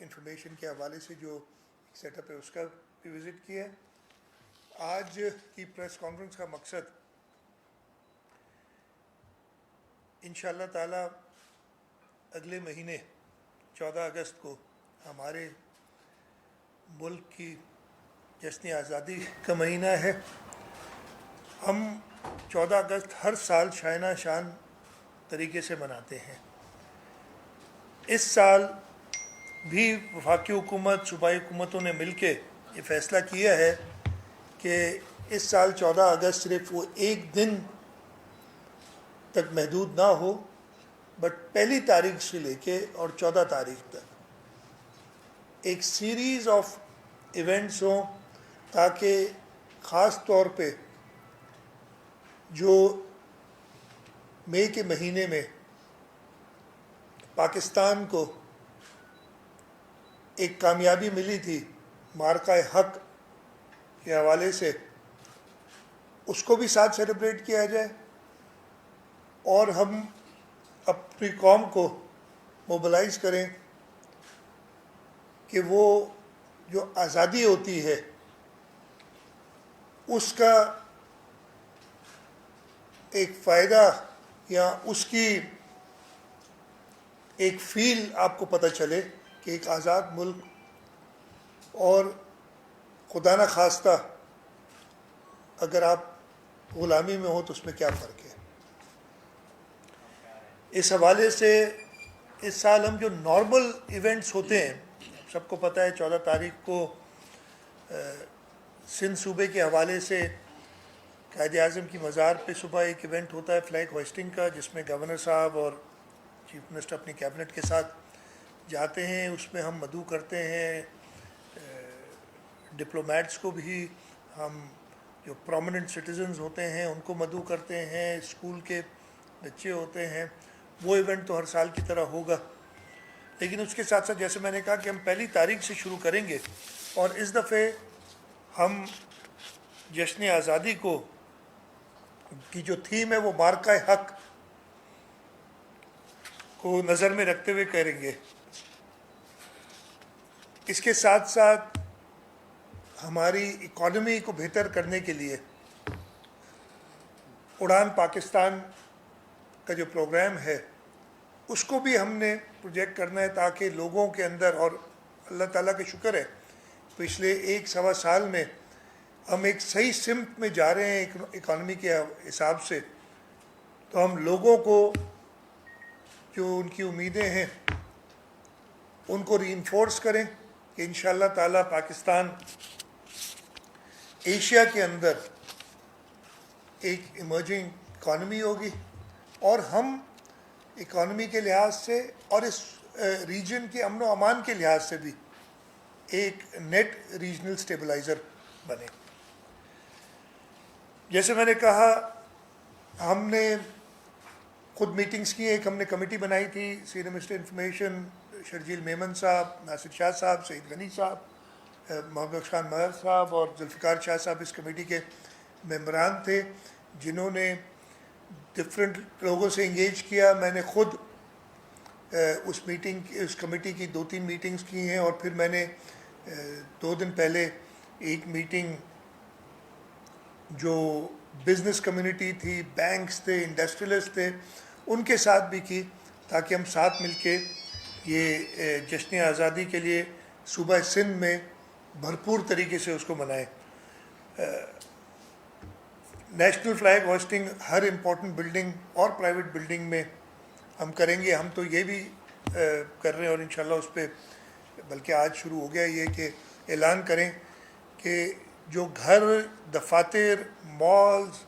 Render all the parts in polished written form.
Information کے حوالے سے جو سیٹ اپ ہے اس کا بھی وزٹ کیا ہے. آج کی پریس کانفرنس کا مقصد انشاءاللہ تعالی اگلے مہینے 14 اگست کو ہمارے ملک کی جشن آزادی کا مہینہ ہے. ہم 14 اگست ہر سال شائنہ شان طریقے سے مناتے ہیں. اس سال بھی وفاقی حکومت صوبائی حکومتوں نے مل کے یہ فیصلہ کیا ہے کہ اس سال 14 اگست صرف وہ ایک دن تک محدود نہ ہو، بٹ پہلی تاریخ سے لے کے اور 14 تاریخ تک ایک سیریز آف ایونٹس ہوں، تاکہ خاص طور پہ جو مئی کے مہینے میں پاکستان کو ایک کامیابی ملی تھی معرکہ حق کے حوالے سے، اس کو بھی ساتھ سیلیبریٹ کیا جائے اور ہم اپنی قوم کو موبلائز کریں کہ وہ جو آزادی ہوتی ہے اس کا ایک فائدہ یا اس کی ایک فیل آپ کو پتہ چلے کہ ایک آزاد ملک اور خدا نہ خواستہ اگر آپ غلامی میں ہو تو اس میں کیا فرق ہے. اس حوالے سے اس سال ہم جو نارمل ایونٹس ہوتے ہیں، سب کو پتہ ہے 14 تاریخ کو سندھ صوبے کے حوالے سے قائد اعظم کی مزار پہ صبح ایک ایونٹ ہوتا ہے فلیگ ہوسٹنگ کا، جس میں گورنر صاحب اور چیف منسٹر اپنی کیبنٹ کے ساتھ جاتے ہیں. اس میں ہم مدعو کرتے ہیں ڈپلومیٹس کو بھی، ہم جو پرومیننٹ سٹیزنز ہوتے ہیں ان کو مدعو کرتے ہیں، اسکول کے بچے ہوتے ہیں. وہ ایونٹ تو ہر سال کی طرح ہوگا، لیکن اس کے ساتھ ساتھ جیسے میں نے کہا کہ ہم پہلی تاریخ سے شروع کریں گے، اور اس دفعہ ہم جشن آزادی کی جو تھیم ہے وہ معرکہ حق کو نظر میں رکھتے ہوئے کریں گے. اس کے ساتھ ساتھ ہماری اکانومی کو بہتر کرنے کے لیے اڑان پاکستان کا جو پروگرام ہے اس کو بھی ہم نے پروجیکٹ کرنا ہے، تاکہ لوگوں کے اندر، اور اللہ تعالیٰ کا شکر ہے پچھلے 1-1.25 سال میں ہم ایک صحیح سمت میں جا رہے ہیں اکانومی کے حساب سے. تو ہم لوگوں کو جو ان کی امیدیں ہیں ان کو ری انفورس کریں کہ انشاءاللہ تعالیٰ پاکستان ایشیا کے اندر ایک ایمرجنگ اکانومی ہوگی، اور ہم اکانومی کے لحاظ سے اور اس ریجن کے امن و امان کے لحاظ سے بھی ایک نیٹ ریجنل سٹیبلائزر بنے. جیسے میں نے کہا، ہم نے خود میٹنگز کی. ایک ہم نے کمیٹی بنائی تھی، senior minister information Sharjeel Memon صاحب، ناصر شاہ صاحب، سعید غنی صاحب، محمد خان مہر صاحب اور ذوالفقار شاہ صاحب اس کمیٹی کے ممبران تھے، جنہوں نے ڈفرینٹ لوگوں سے انگیج کیا. میں نے خود اس کمیٹی کی 2-3 میٹنگز کی ہیں، اور پھر میں نے 2 دن پہلے ایک میٹنگ جو بزنس کمیونٹی تھی، بینکس تھے، انڈسٹریلسٹ تھے، ان کے ساتھ بھی کی، تاکہ ہم ساتھ مل کے یہ جشن آزادی کے لیے صوبہ سندھ میں بھرپور طریقے سے اس کو منائیں. نیشنل فلیگ ہوسٹنگ ہر امپورٹنٹ بلڈنگ اور پرائیویٹ بلڈنگ میں ہم کریں گے. ہم تو یہ بھی کر رہے ہیں، اور انشاءاللہ اس پہ بلکہ آج شروع ہو گیا یہ کہ اعلان کریں کہ جو گھر، دفاتر، مالز،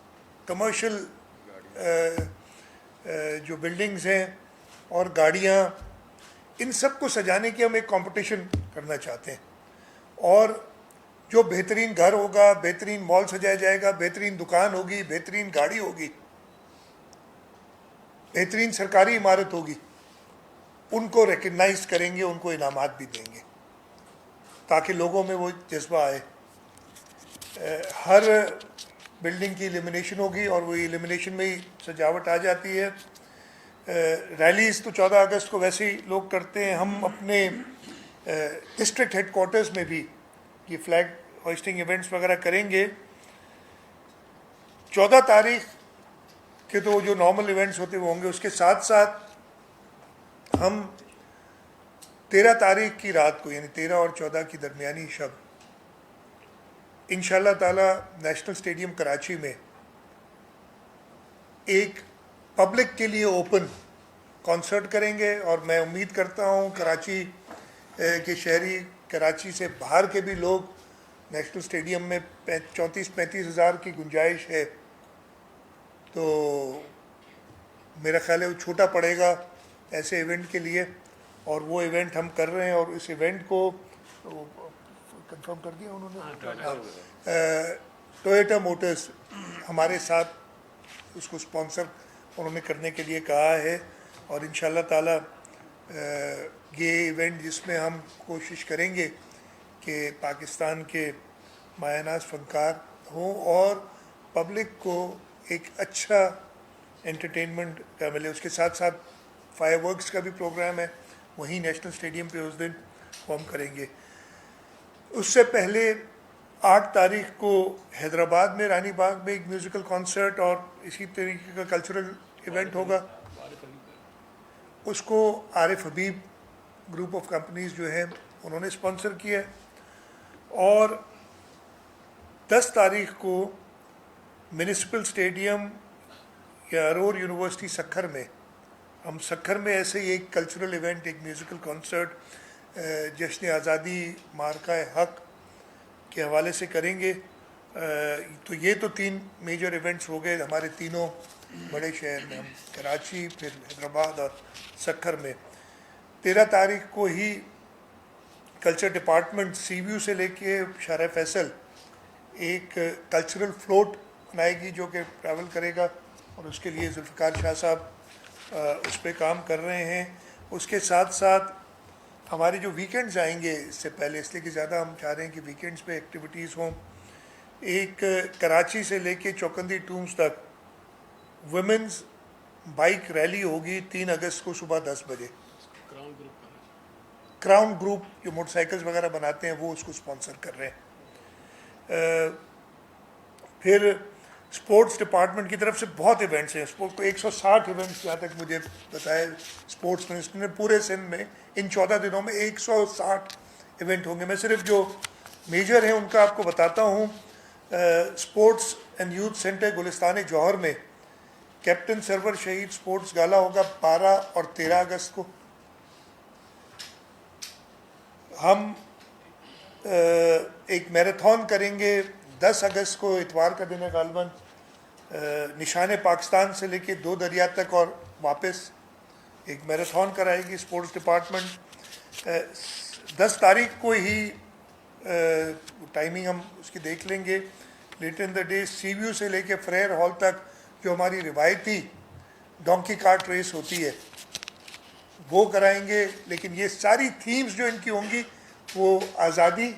کمرشل جو بلڈنگز ہیں اور گاڑیاں، ان سب کو سجانے کی ہم ایک کمپٹیشن کرنا چاہتے ہیں. اور جو بہترین گھر ہوگا، بہترین مال سجایا جائے گا، بہترین دکان ہوگی، بہترین گاڑی ہوگی، بہترین سرکاری عمارت ہوگی، ان کو ریکگنائز کریں گے، ان کو انعامات بھی دیں گے، تاکہ لوگوں میں وہ جذبہ آئے. ہر بلڈنگ کی ایلیمینیشن ہوگی، اور وہ ایلیمینیشن میں ہی سجاوٹ آ جاتی ہے. ریلیز تو 14 اگست کو ویسے ہی لوگ کرتے ہیں. ہم اپنے ڈسٹرکٹ ہیڈ کوارٹرز میں بھی یہ فلیگ ہوسٹنگ ایونٹس وغیرہ کریں گے. 14 تاریخ کے تو جو نارمل ایونٹس ہوتے وہ ہوں گے. اس کے ساتھ ساتھ ہم 13 تاریخ کی رات کو یعنی 13 اور 14 کی درمیانی شب انشاءاللہ تعالی نیشنل اسٹیڈیم کراچی میں ایک پبلک کے لیے اوپن کانسرٹ کریں گے. اور میں امید کرتا ہوں کراچی کے شہری, کراچی سے باہر کے بھی لوگ, نیشنل اسٹیڈیم میں 34-35 ہزار کی گنجائش ہے, تو میرا خیال ہے وہ چھوٹا پڑے گا ایسے ایونٹ کے لیے. اور وہ ایونٹ ہم کر رہے ہیں, اور اس ایونٹ کو کنفرم کر دیا انہوں نے, ٹویوٹا موٹرز ہمارے ساتھ اس کو اسپانسر انہوں نے کرنے کے لیے کہا ہے. اور انشاءاللہ تعالی یہ ایونٹ جس میں ہم کوشش کریں گے کہ پاکستان کے مایہ ناز فنکار ہوں اور پبلک کو ایک اچھا انٹرٹینمنٹ کا ملے. اس کے ساتھ ساتھ فائر ورکس کا بھی پروگرام ہے وہیں نیشنل اسٹیڈیم پہ اس دن وہ ہم کریں گے. اس سے پہلے 8 تاریخ کو حیدرآباد میں رانی باغ میں ایک میوزیکل کانسرٹ اور اسی طریقے کا کلچرل ایونٹ ہوگا. اس کو عارف حبیب گروپ آف کمپنیز جو ہیں انہوں نے اسپانسر کیا. اور 10 تاریخ کو میونسپل اسٹیڈیم یا ارور یونیورسٹی سکھر میں ہم سکھر میں ایسے ہی ایک کلچرل ایونٹ, ایک میوزیکل کانسرٹ جشن آزادی مارکہ حق کے حوالے سے کریں گے. تو یہ تو 3 میجر ایونٹس ہو گئے ہمارے تینوں بڑے شہر میں, ہم کراچی, پھر حیدرآباد اور سکھر میں. 13 تاریخ کو ہی کلچر ڈپارٹمنٹ سی ویو سے لے کے شارع فیصل ایک کلچرل فلوٹ بنائے گی جو کہ ٹریول کرے گا, اور اس کے لیے ذوالفقار شاہ صاحب اس پہ کام کر رہے ہیں. اس کے ساتھ ساتھ ہمارے جو ویکینڈز آئیں گے اس سے پہلے, اس لیے کہ زیادہ ہم چاہ رہے ہیں کہ ویکینڈز پہ ایکٹیویٹیز ہوں. ایک کراچی سے لے کے چوکندی ٹومز تک ویمنز بائک ریلی ہوگی 3 اگست کو صبح 10 بجے. کراؤن گروپ جو موٹر سائیکلز وغیرہ بناتے ہیں وہ اس کو اسپانسر کر رہے ہیں. پھر اسپورٹس ڈپارٹمنٹ کی طرف سے بہت ایونٹس ہیں. اسپورٹ کو 160 ایونٹس جہاں تک مجھے بتایا اسپورٹس منسٹر نے پورے سندھ میں ان 14 دنوں میں 160 ایونٹ ہوں گے. میں صرف جو میجر ہیں ان کا آپ کو بتاتا ہوں. اسپورٹس اینڈ یوتھ سینٹر گلستان جوہر میں کیپٹن سرور شہید اسپورٹس گالا ہوگا 12 اور 13 اگست کو. ہم ایک میراتھن کریں گے 10 اگست کو, اتوار کا دن ہے غالباً, نشان پاکستان سے لے کے 2 دریا تک اور واپس ایک میراتھن کرائے گی اسپورٹس ڈپارٹمنٹ. 10 تاریخ کو ہی ٹائمنگ ہم اس کی دیکھ لیں گے. Later in the day sea view سے لے کے فریر ہال تک جو ہماری روایتی ڈونکی کارٹ ریس ہوتی ہے وہ کرائیں گے. لیکن یہ ساری تھیمز جو ان کی ہوں گی وہ آزادی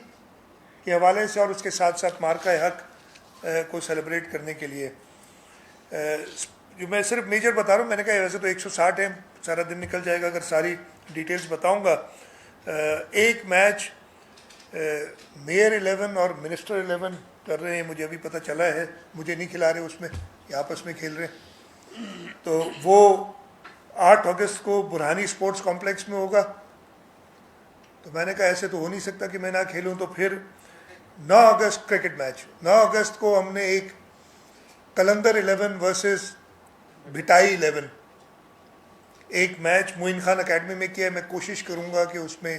کے حوالے سے اور اس کے ساتھ ساتھ مارکہ حق کو سیلیبریٹ کرنے کے لیے. جو میں صرف میجر بتا رہا ہوں, میں نے کہا ویسے تو 160 ہیں, سارا دن نکل جائے گا اگر ساری ڈیٹیلز بتاؤں گا. ایک میچ میئر 11 اور منسٹر 11 کر رہے ہیں, مجھے ابھی پتہ چلا ہے, مجھے نہیں کھلا رہے اس میں, یہ آپس میں کھیل رہے ہیں. تو وہ 8 اگست کو برہانی اسپورٹس کمپلیکس میں ہوگا. تو میں نے کہا ایسے تو ہو نہیں سکتا کہ میں نہ کھیلوں. تو پھر 9 اگست کرکٹ میچ, 9 اگست کو ہم نے ایک کلندر 11 ورسز بھٹائی 11 ایک میچ معین خان اکیڈمی میں کیا ہے. میں کوشش کروں گا کہ اس میں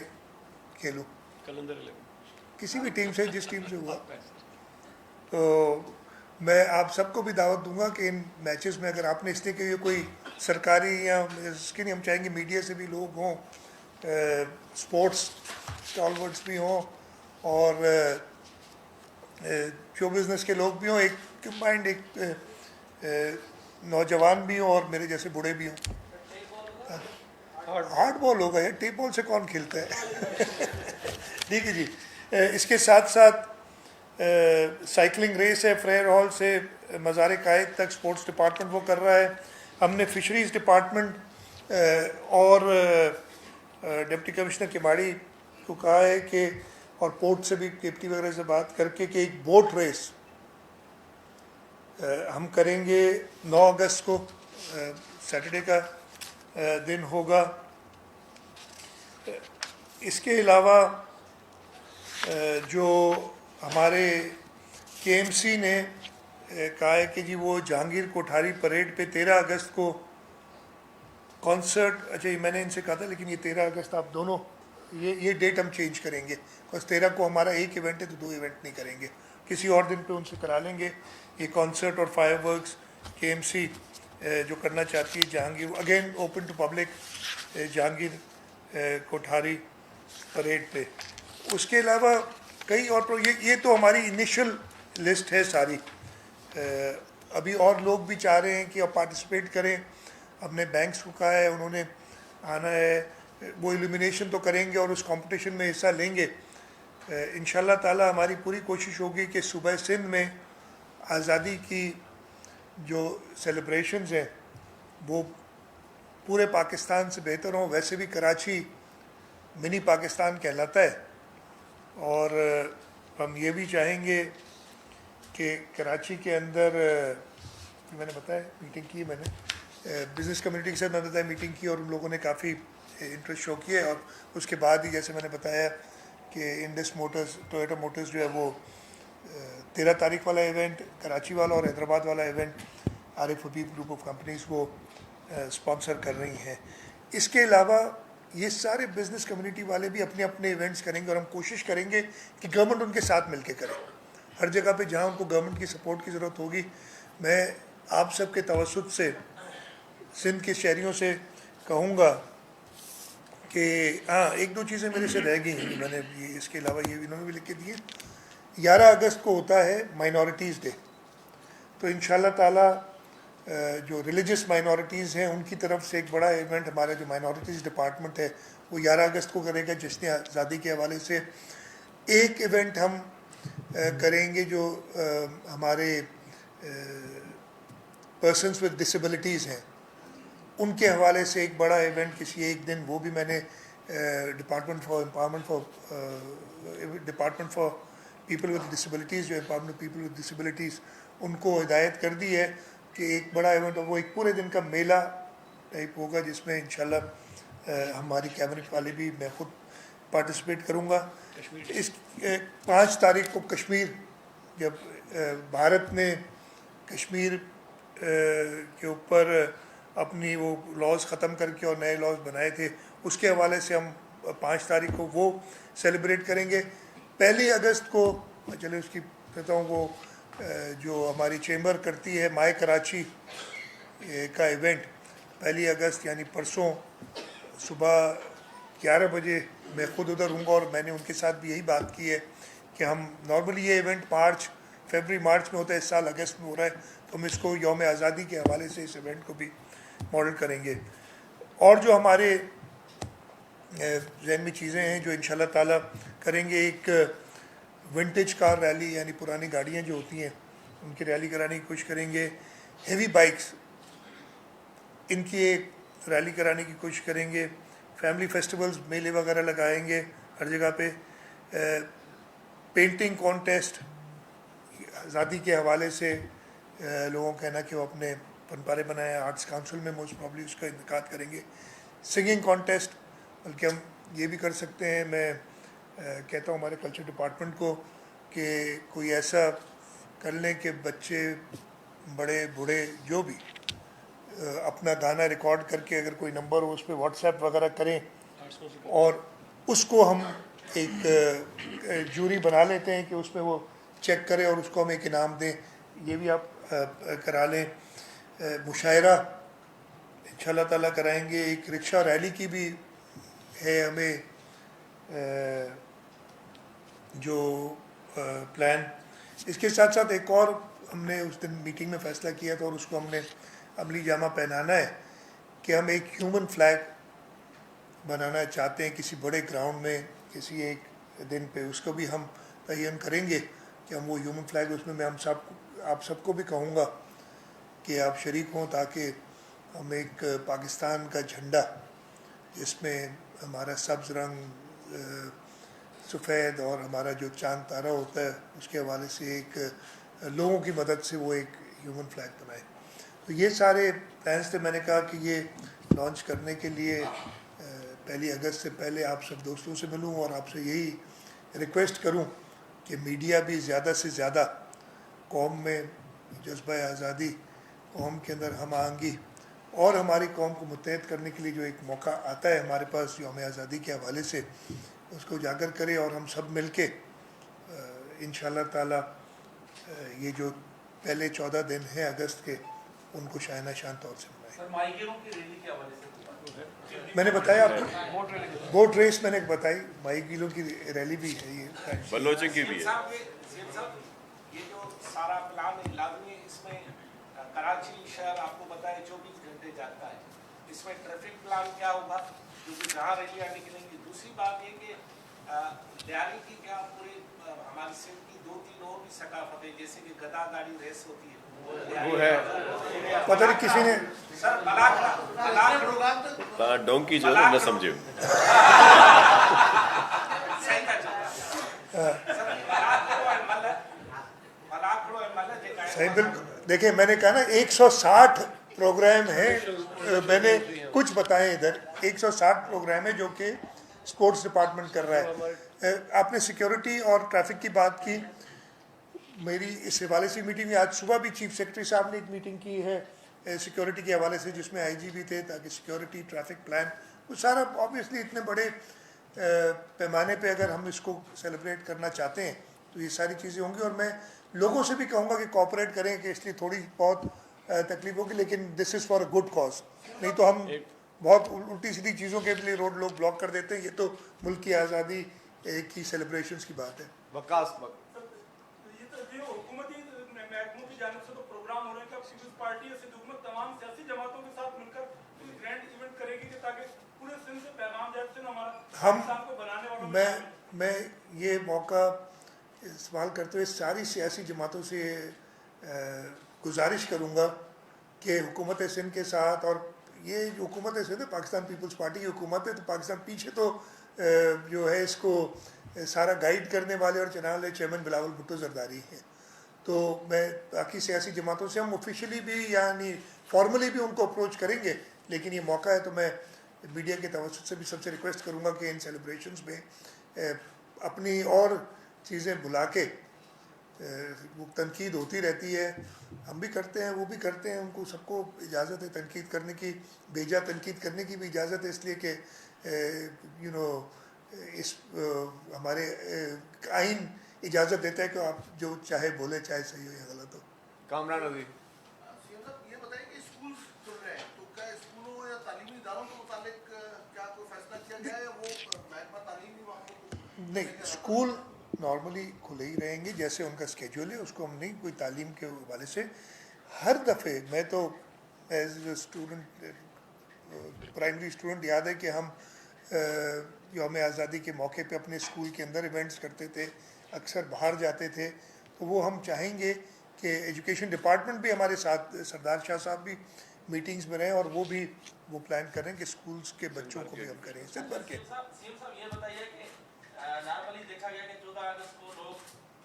کھیلوں, کلندر 11 کسی بھی ٹیم سے, جس ٹیم سے ہوا. تو میں آپ سب کو بھی دعوت دوں گا کہ ان میچز میں اگر آپ نے اس لیے کہ یہ کوئی سرکاری یا اس کے نہیں, ہم چاہیں گے میڈیا سے بھی لوگ ہوں, اسپورٹس اسٹالورٹس بھی ہوں اور شو بزنس کے لوگ بھی ہوں, ایک کمبائنڈ ایک نوجوان بھی ہوں اور میرے جیسے بوڑھے بھی ہوں. ہارڈ بال ہوگا یار, ٹیپ بال سے کون کھیلتا ہے. ٹھیک ہے جی. اس کے ساتھ ساتھ سائیکلنگ ریس ہے فریر ہال سے مزار قائد تک, اسپورٹس ڈپارٹمنٹ وہ کر رہا ہے. ہم نے فشریز ڈپارٹمنٹ اور ڈپٹی کمشنر کماڑی کو کہا ہے کہ اور پورٹ سے بھی کیپٹی وغیرہ سے بات کر کے کہ ایک بوٹ ریس ہم کریں گے 9 اگست کو، سیٹرڈے کا دن ہوگا۔ اس کے علاوہ جو ہمارے کے ایم سی نے کہا ہے کہ جی وہ جہانگیر کوٹھاری پریڈ پہ 13 اگست کو کانسرٹ، اچھا یہ میں نے ان سے کہا تھا لیکن یہ 13 اگست آپ دونوں یہ ڈیٹ ہم چینج کریں گے، بس 13 کو ہمارا ایک ایونٹ ہے تو 2 ایونٹ نہیں کریں گے، کسی اور دن پہ ان سے کرا لیں گے یہ کانسرٹ اور fireworks. K M C جو کرنا چاہتی ہے Jahangir, again open to public, Jahangir Kothari parade پہ۔ اس کے علاوہ کئی اور یہ تو ہماری انیشل لسٹ ہے ساری، ابھی اور لوگ بھی چاہ رہے ہیں کہ اب پارٹیسپیٹ کریں، اپنے بینکس کو کہا ہے انہوں نے آنا ہے، وہ ایلیمینیشن تو کریں گے اور اس کمپٹیشن میں حصہ لیں گے۔ انشاءاللہ تعالی ہماری پوری کوشش ہوگی کہ صوبہ سندھ میں آزادی کی جو سیلیبریشنز ہیں وہ پورے پاکستان سے بہتر ہوں۔ ویسے بھی کراچی منی پاکستان کہلاتا ہے، اور ہم یہ بھی چاہیں گے کہ کراچی کے اندر میں نے بتایا میٹنگ کی، میں نے بزنس کمیونٹی کے ساتھ میں نے بتایا میٹنگ کی، اور ان لوگوں نے کافی انٹرسٹ شو کیا ہے، اور اس کے بعد ہی جیسے میں نے بتایا کہ انڈس موٹرز، ٹویوٹا موٹرز جو ہے وہ 13 تاریخ والا ایونٹ کراچی والا اور حیدرآباد والا event Arif Habib group of companies وہ اسپانسر کر رہی ہیں۔ اس کے علاوہ یہ سارے بزنس کمیونٹی والے بھی اپنے اپنے ایونٹس کریں گے، اور ہم کوشش کریں گے کہ گورنمنٹ ان کے ساتھ مل کے کرے، ہر جگہ پہ جہاں ان کو گورنمنٹ کی سپورٹ کی ضرورت ہوگی۔ میں آپ سب کے توسط سے سندھ کے شہریوں سے کہوں گا کہ ہاں ایک دو چیزیں میرے سے رہ گئی ہیں، میں نے اس کے علاوہ یہ انہوں نے بھی لکھ کے دیے۔ 11 اگست کو ہوتا ہے مائنورٹیز ڈے، تو انشاءاللہ تعالی جو ریلیجس مائنورٹیز ہیں ان کی طرف سے ایک بڑا ایونٹ ہمارا جو مائنورٹیز ڈپارٹمنٹ ہے وہ 11 اگست کو کرے گا جشن آزادی کے حوالے سے۔ ایک ایونٹ ہم کریں گے جو ہمارے پرسنس ود ڈسیبلٹیز ہیں ان کے حوالے سے ایک بڑا ایونٹ کسی ایک دن، وہ بھی میں نے department for empowerment department for people with disabilities جو امپاورمنٹ پیپل ود ڈسیبلٹیز ان کو ہدایت کر دی ہے کہ ایک بڑا ایونٹ، وہ ایک پورے دن کا میلہ ٹائپ ہوگا جس میں انشاءاللہ ہماری کیبنٹ والے بھی، میں خود پارٹیسپیٹ کروں گا۔ اس 5 تاریخ کو کشمیر، جب بھارت نے کشمیر کے اوپر اپنی وہ لاز ختم کر کے اور نئے لاز بنائے تھے، اس کے حوالے سے ہم 5 تاریخ کو وہ سیلیبریٹ کریں گے۔ 1 اگست کو چلے اس کی کہتا ہوں وہ جو ہماری چیمبر کرتی ہے مائے کراچی کا ایونٹ، 1 اگست یعنی پرسوں صبح 11 بجے میں خود ادھر ہوں گا، اور میں نے ان کے ساتھ بھی یہی بات کی ہے کہ ہم نارملی یہ ایونٹ فیبری مارچ میں ہوتا ہے، اس سال اگست میں ہو رہا ہے، تو ہم اس کو یوم آزادی کے حوالے سے اس ایونٹ کو بھی ماڈل کریں گے۔ اور جو ہمارے ذہن میں چیزیں ہیں جو انشاءاللہ تعالی کریں گے، ایک ونٹیج کار ریلی، یعنی پرانی گاڑیاں جو ہوتی ہیں ان کی ریلی کرانے کی کوشش کریں گے۔ ہیوی بائکس ان کی ایک ریلی کرانے کی کوشش کریں گے۔ فیملی فیسٹیولز، میلے وغیرہ لگائیں گے ہر جگہ پہ۔ پینٹنگ کانٹیسٹ آزادی کے حوالے سے لوگوں کا کہنا کہ وہ اپنے فن پارے بنائیں، آرٹس کاؤنسل میں موسٹ پرابلی اس کا انعقاد کریں گے۔ سنگنگ کانٹیسٹ، بلکہ ہم یہ بھی کر سکتے ہیں، میں کہتا ہوں ہمارے کلچر ڈپارٹمنٹ کو کہ کوئی ایسا کر لیں کہ بچے بڑے بوڑھے جو بھی اپنا گانا ریکارڈ کر کے اگر کوئی نمبر ہو اس پہ واٹس ایپ وغیرہ کریں، اور اس کو ہم ایک جوری بنا لیتے ہیں کہ اس میں وہ چیک کرے اور اس کو ہم ایک انعام دیں، یہ بھی آپ کرا لیں۔ مشاعرہ انشاءاللہ تعالیٰ کرائیں گے۔ ایک رکشہ ریلی کی بھی ہے ہمیں جو پلان۔ اس کے ساتھ ساتھ ایک اور ہم نے اس دن میٹنگ میں فیصلہ کیا تھا اور اس کو ہم نے عملی جامہ پہنانا ہے کہ ہم ایک ہیومن فلیگ بنانا چاہتے ہیں کسی بڑے گراؤنڈ میں کسی ایک دن پہ، اس کو بھی ہم تعین کریں گے کہ ہم وہ ہیومن فلیگ، اس میں آپ سب کو بھی کہوں گا کہ آپ شریک ہوں تاکہ ہم ایک پاکستان کا جھنڈا جس میں ہمارا سبز رنگ، سفید اور ہمارا جو چاند تارہ ہوتا ہے اس کے حوالے سے ایک لوگوں کی مدد سے وہ ایک ہیومن فلیگ بنائے. تو یہ سارے پلانس تھے. میں نے کہا کہ یہ لانچ کرنے کے لیے 1 اگست سے پہلے آپ سب دوستوں سے ملوں اور آپ سے یہی ریکویسٹ کروں کہ میڈیا بھی زیادہ سے زیادہ قوم میں جذبہ آزادی، قوم کے اندر ہم آہنگی اور ہماری قوم کو متحد کرنے کے لیے جو ایک موقع آتا ہے ہمارے پاس یوم آزادی کے حوالے سے، اس کو اجاگر کرے اور ہم سب مل کے انشاءاللہ تعالی یہ جو پہلے 14 دن ہیں اگست کے ان کو شاہانہ شان طور سے میں نے بتایا آپ کو بوٹ ریس میں نے بتائی، ماہی گیروں کی ریلی بھی ہے، یہ بلوچوں کی بھی ہے. یہ جو سارا پلان ہے لازمی اس میں کراچی شہر آپ کو بتائے 24 گھنٹے جاتا ہے. اس میں ٹریفک پلان کیا ہوگا کیونکہ جہاں ریلیاں نکلیں گی. دوسری بات یہ کہ تیاری کی کیا پوری ہماری سندھ کی 2-3 اور بھی ثقافتیں جیسے کہ گدا گاڑی ریس ہوتی ہے وہ ہے پتہ نہیں کسی نے سر بلاکھڑو ڈونکی جو ہے نہ سمجھے صحیح. بالکل دیکھیں میں نے کہا نا 160 پروگرام ہیں، میں نے کچھ بتائے ادھر 160 پروگرام ہیں جو کہ اسپورٹس ڈپارٹمنٹ کر رہا ہے. آپ نے سیکیورٹی اور ٹریفک کی بات کی، میری اس حوالے سے میٹنگ میں آج صبح بھی چیف سیکرٹری صاحب نے ایک میٹنگ کی ہے سیکیورٹی کے حوالے سے جس میں آئی جی بھی تھے تاکہ سیکیورٹی ٹریفک پلان وہ سارا آبویسلی اتنے بڑے پیمانے پہ اگر ہم اس کو سیلیبریٹ کرنا چاہتے ہیں تو یہ ساری چیزیں ہوں گی. اور میں لوگوں سے بھی کہوں گا کہ کوآپریٹ کریں کہ اس لیے تھوڑی بہت تکلیف ہوگی لیکن this is for a good cause, نہیں تو ہم بہت الٹی سیدھی چیزوں کے لیے روڈ لوگ بلاک کر دیتے ہیں. یہ تو ملک کی آزادی کی سیلیبریشنز کی بات ہے. حکومتی محکموں کی جانب سے تو پروگرام ہو رہے ہیں کہ اب پیپلز پارٹی سے حکومت تمام سیاسی جماعتوں کے ساتھ مل کر کوئی گرینڈ ایونٹ کرے گی کہ تاکہ پورے سندھ سے پیغام جائے سندھ ہمارا پاکستان کو بنانے والوں میں یہ موقع استعمال کرتے ہوئے ساری سیاسی جماعتوں سے گزارش کروں گا کہ حکومت سندھ کے ساتھ، اور یہ جو حکومت سندھ ہے پاکستان پیپلز پارٹی کی حکومت ہے تو پاکستان پیچھے تو جو ہے اس کو سارا گائیڈ کرنے والے اور چینل چیئرمین بلاول بھٹو زرداری ہیں. تو میں باقی سیاسی جماعتوں سے ہم آفیشلی بھی یعنی فارملی بھی ان کو اپروچ کریں گے، لیکن یہ موقع ہے تو میں میڈیا کے توسط سے بھی سب سے ریکویسٹ کروں گا کہ ان سیلیبریشنز میں اپنی اور چیزیں بلا کے وہ تنقید ہوتی رہتی ہے، ہم بھی کرتے ہیں وہ بھی کرتے ہیں، ان کو سب کو اجازت ہے تنقید کرنے کی، بیجا تنقید کرنے کی بھی اجازت ہے، اس لیے کہ اس ہمارے آئین اجازت دیتا ہے کہ آپ جو چاہے بولے چاہے صحیح ہو یا غلط ہو. کامران عزیز یہ بتائیں کہ اسکول کھل رہے ہیں تو کیا اسکولوں یا تعلیمی اداروں کے متعلق کیا کوئی فیصلہ کیا گیا ہے؟ وہ محکمہ تعلیم ہی وہاں کو نہیں، اسکول نارملی کھلے ہی رہیں گے جیسے ان کا اسکیجول ہے، اس کو ہم نہیں کوئی تعلیم کے حوالے سے ہر دفعے میں تو as a student primary student یاد ہے کہ ہم یوم آزادی کے موقع پہ اپنے اسکول کے اندر ایونٹس کرتے تھے، اکثر باہر جاتے تھے. تو وہ ہم چاہیں گے کہ ایجوکیشن ڈپارٹمنٹ بھی ہمارے ساتھ، سردار شاہ صاحب بھی میٹنگز میں رہیں اور وہ بھی وہ پلان کریں کہ اسکولس کے بچوں کو بھی ہم کریں سن بھر کے. یہ بتائیے کہ نارملی دیکھا گیا کہ 14 اگست کو لوگ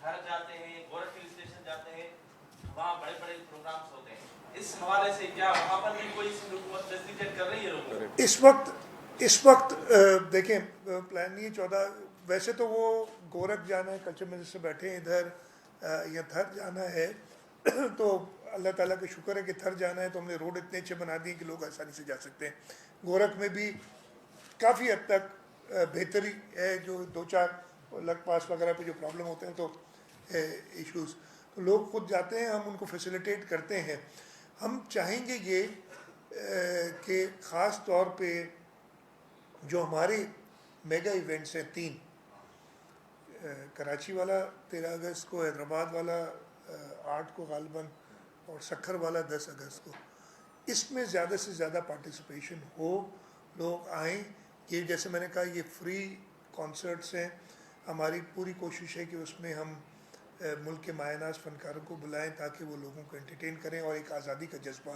گھر جاتے ہیں، گورکھ ہل اسٹیشن جاتے ہیں، وہاں بڑے بڑے پروگرامس ہوتے ہیں. اس حوالے سے کیا وہاں پر بھی کوئی حکومت فیسیلیٹیٹ کر رہی ہے لوگوں کو؟ اس وقت دیکھیں پلان نہیں ہے 14، ویسے تو وہ گورکھ جانا ہے، کلچر منسٹر بیٹھے ہیں ادھر، یا تھر جانا ہے تو اللہ تعالیٰ کا شکر ہے کہ تھر جانا ہے تو ہم نے روڈ اتنے اچھے بنا دیے کہ لوگ آسانی سے جا سکتے ہیں. گورکھ میں بھی کافی حد تک بہتری ہے، جو 2-4 لگ پاس وغیرہ پہ جو پرابلم ہوتے ہیں تو ایشوز تو لوگ خود جاتے ہیں، ہم ان کو فیسیلیٹیٹ کرتے ہیں. ہم چاہیں گے یہ کہ خاص طور پہ جو ہمارے میگا ایونٹس ہیں 3، کراچی والا 13 اگست کو، حیدرآباد والا 8 کو غالباً، اور سکھر والا 10 اگست کو، اس میں زیادہ سے زیادہ پارٹیسپیشن ہو، لوگ آئیں. یہ جیسے میں نے کہا یہ فری کانسرٹس ہیں، ہماری پوری کوشش ہے کہ اس میں ہم ملک کے مایہ ناز فنکاروں کو بلائیں تاکہ وہ لوگوں کو انٹرٹین کریں اور ایک آزادی کا جذبہ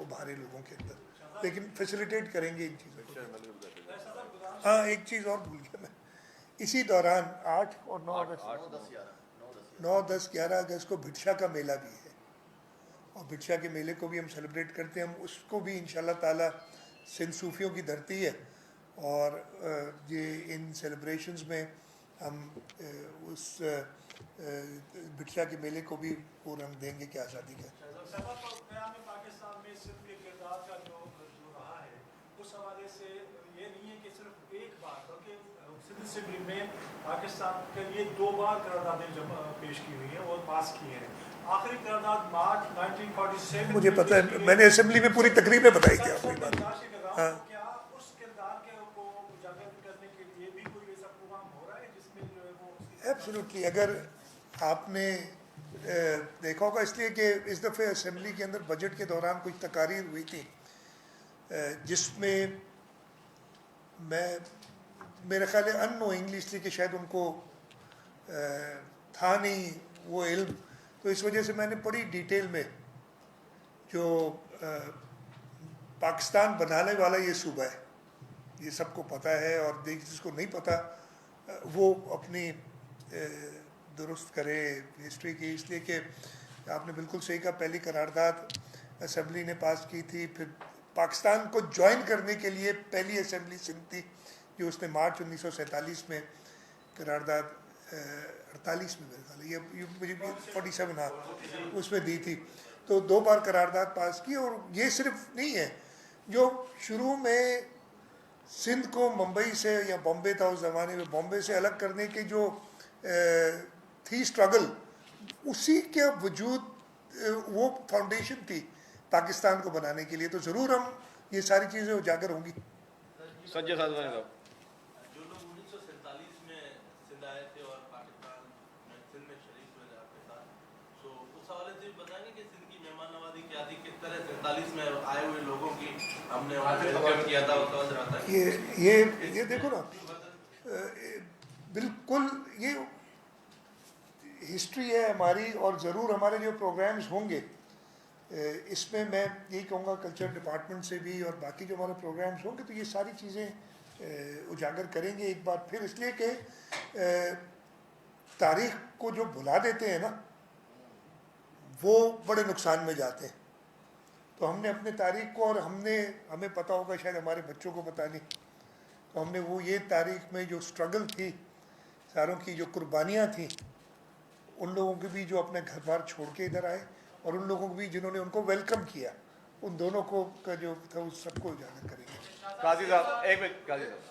ابھارے لوگوں کے اندر، لیکن فیسیلیٹیٹ کریں گے ان چیزوں کو. ہاں ایک چیز اور بھول گیا میں، اسی دوران 8 اور 9 اگست 9 10 11 اگست کو بھٹشا کا میلہ بھی ہے، اور بھٹشا کے میلے کو بھی ہم سیلیبریٹ کرتے ہیں. ہم اس کو بھی انشاءاللہ تعالی سندھ صوفیوں کی دھرتی ہے، اور یہ ان سیلیبریشنز میں ہم اس بھٹشا کے میلے کو بھی وہ رنگ دیں گے کہ آزادی کا. پاکستان میں سندھ کے کردار کا جو رہا ہے اس حوالے سے یہ نہیں ہے کہ صرف ایک بار، بلکہ سندھ اسمبلی میں پاکستان کے لیے 2 بار قراردادیں پیش کی ہوئی ہیں اور پاس کی ہیں. آخری قرارداد مارچ 1947 مجھے پتہ ہے، میں نے اسمبلی میں پوری تقریر میں بتائی تھی آپ کی بات. ہاں کیا اس کردار کو اجاگر کرنے کے لیے بھی کوئی ایسا پروگرام ہو رہا ہے جس میں جو ہے وہ ایبسلیوٹلی. اگر آپ نے دیکھا ہوگا، اس لیے کہ اس دفعہ اسمبلی کے اندر بجٹ کے دوران کچھ تقاریر ہوئی تھی جس میں میں میرے خیال ہے انوئنگلی، اس لیے کہ شاید ان کو تھا نہیں وہ علم، تو اس وجہ سے میں نے بڑی ڈیٹیل میں جو پاکستان بنانے والا یہ صوبہ ہے، یہ سب کو پتہ ہے، اور جس کو نہیں پتہ وہ اپنی درست کرے ہسٹری کی. اس لیے کہ آپ نے بالکل صحیح کہا، پہلی قرارداد اسمبلی نے پاس کی تھی، پھر پاکستان کو جوائن کرنے کے لیے پہلی اسمبلی سندھ تھی جو اس نے مارچ 1947 میں قرارداد 48 میں میرے خیال ہے یہ مجھے 47 ہاں اس میں دی تھی. تو 2 بار قرارداد پاس کی. اور یہ صرف نہیں ہے، جو شروع میں سندھ کو ممبئی سے یا بامبے تھا اس زمانے میں، بامبے سے الگ کرنے کی جو تھی اسٹرگل، اسی کے وجود وہ فاؤنڈیشن تھی پاکستان کو بنانے کے لیے. تو ضرور ہم یہ ساری چیزیں اجاگر ہوں گی. سنجے صاحب جو لوگ 1947 میں سندھ آئے تھے اور پاکستان میں سندھ میں شریک ہوئے آپ کے ساتھ، تو اس حوالے سے بھی بتائیں گے کہ سندھ کی مہمان نوازی کیا تھی، کس طرح 47 میں آئے ہوئے لوگوں کی ہم نے ویلکم کیا تھا. یہ دیکھو نا، بالکل یہ ہسٹری ہے ہماری، اور ضرور ہمارے جو پروگرامز ہوں گے اس میں میں یہی کہوں گا کلچر ڈپارٹمنٹ سے بھی، اور باقی جو ہمارے پروگرامز ہوں گے تو یہ ساری چیزیں اجاگر کریں گے ایک بار پھر. اس لیے کہ تاریخ کو جو بھلا دیتے ہیں نا وہ بڑے نقصان میں جاتے ہیں. تو ہم نے اپنے تاریخ کو، اور ہمیں پتہ ہوگا، شاید ہمارے بچوں کو پتہ نہیں، تو ہم نے وہ یہ تاریخ میں جو اسٹرگل تھی، ساروں کی جو قربانیاں تھیں، ان لوگوں کے بھی جو اپنے گھر بار چھوڑ کے ادھر آئے، اور ان لوگوں کو بھی جنہوں نے ان کو ویلکم کیا، ان دونوں کو کا جو تھا اس سب کو اجاگر کریں گے. قاضی صاحب ایک منٹ. قاضی صاحب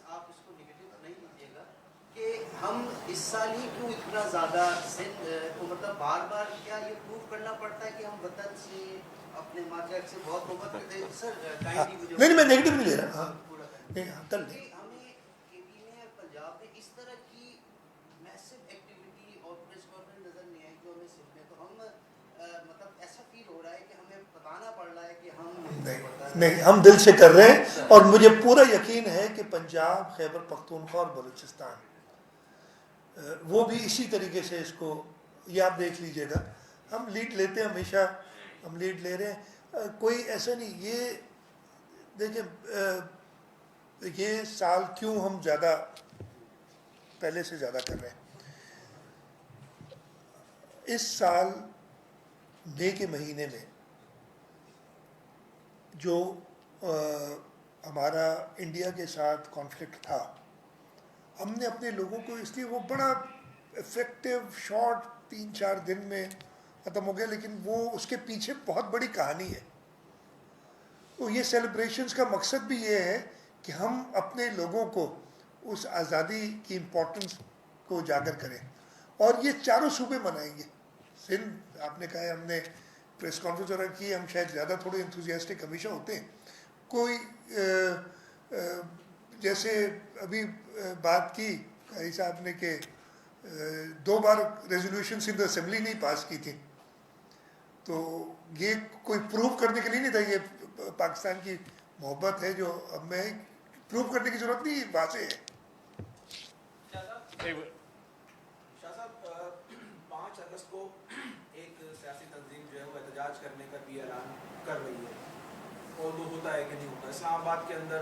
آپ اس کو نیگیٹو نہیں لیجیے گا کہ ہم اس سال ہی کیوں اتنا زیادہ مطلب بار بار کیا یہ پروو کرنا پڑتا ہے کہ ہم وطن سے اپنے مارکیٹ سے بہت محبت کرتے ہیں. سر نہیں میں نیگیٹو نہیں لے رہا. ہاں ہمیں اے پی میں پنجاب میں اس طرح کی میسو ایکٹیویٹی اور پریس کانفرنس نظر نہیں آئی جو ہمیں سندھ میں. تو ہم مطلب ایسا فیل ہو رہا ہے کہ ہمیں بتانا پڑ رہا ہے کہ ہم نہیں ہم دل سے کر رہے ہیں، اور مجھے پورا یقین ہے کہ پنجاب، خیبر پختونخوا اور بلوچستان وہ بھی اسی طریقے سے اس کو، یہ آپ دیکھ لیجئے گا، ہم لیڈ لیتے ہیں، ہمیشہ ہم لیڈ لے رہے ہیں. کوئی ایسا نہیں. یہ دیکھیں یہ سال کیوں ہم زیادہ پہلے سے زیادہ کر رہے ہیں. اس سال مئی کے مہینے میں جو ہمارا انڈیا کے ساتھ کانفلکٹ تھا، ہم نے اپنے لوگوں کو، اس لیے وہ بڑا افیکٹو شارٹ 3-4 دن میں ختم ہو گیا، لیکن وہ اس کے پیچھے بہت بڑی کہانی ہے. تو یہ سیلیبریشنز کا مقصد بھی یہ ہے کہ ہم اپنے لوگوں کو اس آزادی کی امپورٹنس کو اجاگر کریں. اور یہ چاروں صوبے منائیں گے. سندھ آپ نے کہا ہے، ہم نے پریس کانفرنس وغیرہ کی، ہم شاید زیادہ تھوڑے انتھوزیاسٹک ہمیشہ ہوتے ہیں. کوئی جیسے ابھی بات کی قاضی صاحب نے کہ 2 بار ریزولوشن سندھ اسمبلی نے پاس کی تھی، تو یہ کوئی پروو کرنے کے لیے نہیں تھا. یہ پاکستان کی محبت ہے جو ہمیں پروو کرنے کی ضرورت نہیں، واضح ہے. شاہ صاحب 5 اگست کو ایک سیاسی تنظیم جو ہے وہ احتجاج کرنے کا بھی اعلان کر رہی ہے، اور وہ ہوتا ہے کہ نہیں ہوتا. اسلام آباد کے اندر